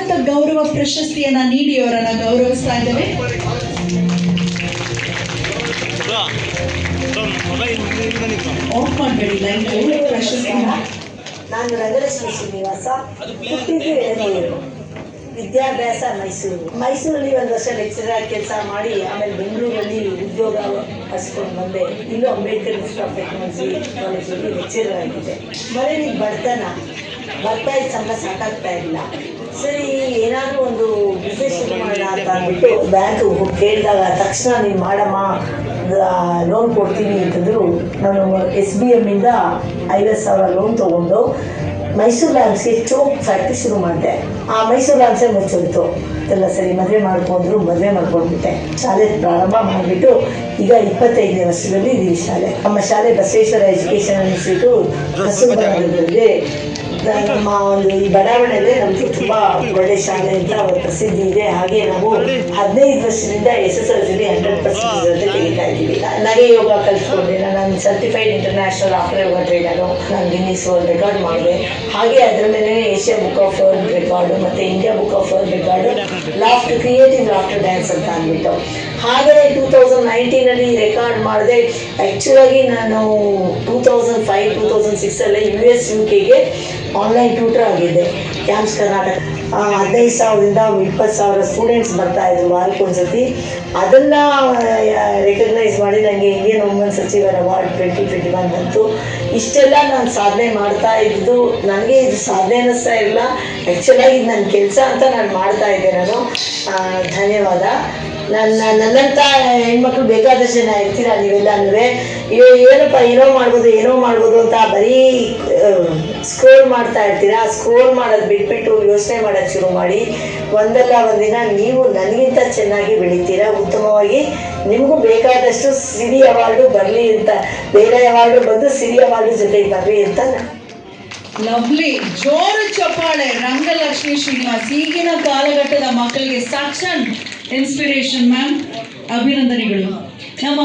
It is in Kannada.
ಭಾರತ ಗೌರವ ಪ್ರಶಸ್ತಿಯನ್ನ ನೀಡಿ ಅವರನ್ನ ಗೌರವಿಸ್ತಾ ಇದ್ದೇವೆ. ಆಫ್ ಮಾಡಬೇಡಿ ಲೈಟ್. ಪ್ರಶಸ್ತಿ ನಾನು ರಂಗಲಕ್ಷ್ಮಿ ಶ್ರೀನಿವಾಸ, ಹುಟ್ಟಿದ್ದು ವಿದ್ಯಾಭ್ಯಾಸ ಮೈಸೂರಲ್ಲಿ 1 ವರ್ಷ ಲೆಕ್ಚರರ್ ಆಗಿ ಕೆಲಸ ಮಾಡಿ ಆಮೇಲೆ ಬೆಂಗಳೂರಲ್ಲಿ ಉದ್ಯೋಗ ಹಚ್ಕೊಂಡು ಬಂದೆ. ಇಲ್ಲೂ ಅಂಬೇಡ್ಕರ್ ಇನ್ಸ್ಟಿಟ್ಯೂಟ್ ಆಫ್ ಟೆಕ್ನಾಲಜಿ ಕಾಲೇಜಲ್ಲಿ ಲೆಕ್ಚರರ್ ಆಗಿದೆ. ಮನೇಲಿ ಬಡತನ ಬರ್ತಾ ಇದ್ದ ಸಂಬಳ ಸಾಕಾಗ್ತಾ ಇಲ್ಲ. ಸರಿ, ಏನಾದರೂ ಒಂದು ಬಿಸ್ನೆಸ್ ಶುರು ಮಾಡೋಣ ಅಂತ ಅಂದ್ಬಿಟ್ಟು ಬ್ಯಾಂಕ್ ಕೇಳಿದಾಗ ತಕ್ಷಣ ನೀನು ಮಾಡಮ್ಮ, ಲೋನ್ ಕೊಡ್ತೀನಿ ಅಂತಂದರು. ನಾನು SBM ಇಂದ 50,000 ಲೋನ್ ತೊಗೊಂಡು ಮೈಸೂರು ಲ್ಯಾಂಡ್ಸ್ಗೆ ಚೋಕ್ ಫ್ಯಾಕ್ಟ್ರಿ ಶುರು ಮಾಡಿದೆ. ಆ ಮೈಸೂರು ಲ್ಯಾಂಡ್ಸೇ ಮುಚ್ಚೋಯ್ತು. ಎಲ್ಲ ಸರಿ, ಮದುವೆ ಮಾಡ್ಕೊಂಡ್ರು, ಮದುವೆ ಮಾಡ್ಕೊಂಡ್ಬಿಟ್ಟೆ. ಶಾಲೆ ಪ್ರಾರಂಭ ಮಾಡಿಬಿಟ್ಟು ಈಗ 25ನೇ ವರ್ಷದಲ್ಲಿ ಇದೀವಿ ಶಾಲೆ. ನಮ್ಮ ಶಾಲೆ ಬಸವೇಶ್ವರ ಎಜುಕೇಷನ್ ಇನ್ಸ್ಟಿಟ್ಯೂಟ್ ಹೊಸಬರದಲ್ಲಿ ನಮ್ಮ ಒಂದು ಈ ಬಡಾವಣೆಯಲ್ಲೇ ನಮ್ಮದು ತುಂಬ ಒಳ್ಳೆ ಶಾಲೆ ಅಂತ ಪ್ರಸಿದ್ಧಿ ಇದೆ. ಹಾಗೆ ನಾವು 15 ವರ್ಷದಿಂದ SSLCಲಿ 100% ತೆಗಿತಾ ಇದ್ದೀವಿ. ನನಗೆ ಯೋಗ ಕಲಿಸ್ಕೊಂಡೆ. ನಾನು certified international after yoga trainer. ನಾನು ಗಿನ್ನಿಸ್ ವರ್ಲ್ಡ್ ರೆಕಾರ್ಡ್ ಮಾಡಿದೆ. ಹಾಗೆ ಅದರ ಮೇಲೆ Asia book of world record ಮತ್ತು India book of world record laughter creative laughter dance ಅಂತ ಅಂದ್ಬಿಟ್ಟು. ಹಾಗೆ 2019 ರೆಕಾರ್ಡ್ ಮಾಡಿದೆ. ಆ್ಯಕ್ಚುಲಾಗಿ ನಾನು 2005-2006 US UKಗೆ ಆನ್ಲೈನ್ ಟ್ಯೂಟರ್ ಆಗಿದ್ದೆ. ಕ್ಯಾಂಪ್ಸ್ ಕರ್ನಾಟಕ 15,000ರಿಂದ 20,000 ಸ್ಟೂಡೆಂಟ್ಸ್ ಬರ್ತಾಯಿದ್ರು ವಾರಕ್ಕೊಂದ್ಸತಿ. ಅದನ್ನು ರೆಕಗ್ನೈಸ್ ಮಾಡಿ ನನಗೆ ಇಂಡಿಯನ್ ವುಮೆನ್ ಸಚಿವರ ಅವಾರ್ಡ್ 2021 ಬಂತು. ಇಷ್ಟೆಲ್ಲ ನಾನು ಸಾಧನೆ ಮಾಡ್ತಾ ಇದ್ದು ನನಗೆ ಇದು ಸಾಧನೆ ಅನ್ನಿಸ್ತಾ ಇಲ್ಲ. ಆ್ಯಕ್ಚುಲಾಗಿ ಇದು ನನ್ನ ಕೆಲಸ ಅಂತ ನಾನು ಮಾಡ್ತಾ ಇದ್ದೆ. ನಾನು ಧನ್ಯವಾದ. ನನ್ನಂಥ ಹೆಣ್ಮಕ್ಳು ಬೇಕಾದಷ್ಟು ಜನ ಇರ್ತೀರ ನೀವೆಲ್ಲನೂ. ಏನಪ್ಪ ಏನೋ ಮಾಡ್ಬೋದು ಅಂತ ಬರೀ ಸ್ಕ್ರೋಲ್ ಮಾಡ್ತಾ ಇರ್ತೀರಾ. ಸ್ಕ್ರೋಲ್ ಮಾಡೋದು ಬಿಟ್ಬಿಟ್ಟು ಯೋಚನೆ ಮಾಡೋದು ಶುರು ಮಾಡಿ. ಒಂದಲ್ಲ ಒಂದಿನ ನೀವು ನನಗಿಂತ ಚೆನ್ನಾಗಿ ಬೆಳಿತೀರಾ, ಉತ್ತಮವಾಗಿ. ನಿಮಗೂ ಬೇಕಾದಷ್ಟು ಸಿರಿ ಅವಾರ್ಡು ಬರಲಿ ಅಂತ, ಬೇರೆ ಅವಾರ್ಡು ಬಂದು ಸಿರಿ ಅವಾರ್ಡು ಜೊತೆಗೆ ಬರಲಿ ಅಂತ. ಲವ್ಲಿ. ಜೋರು ಚಪ್ಪಾಳೆ ರಂಗಲಕ್ಷ್ಮಿ ಶ್ರೀನಿವಾಸ್. ಈಗಿನ ಕಾಲಘಟ್ಟದ ಮಕ್ಕಳಿಗೆ ಸಚ್ ಅನ್ ಇನ್ಸ್ಪಿರೇಷನ್ ಮ್ಯಾಮ್. ಅಭಿನಂದನೆಗಳು. ನಮ್ಮ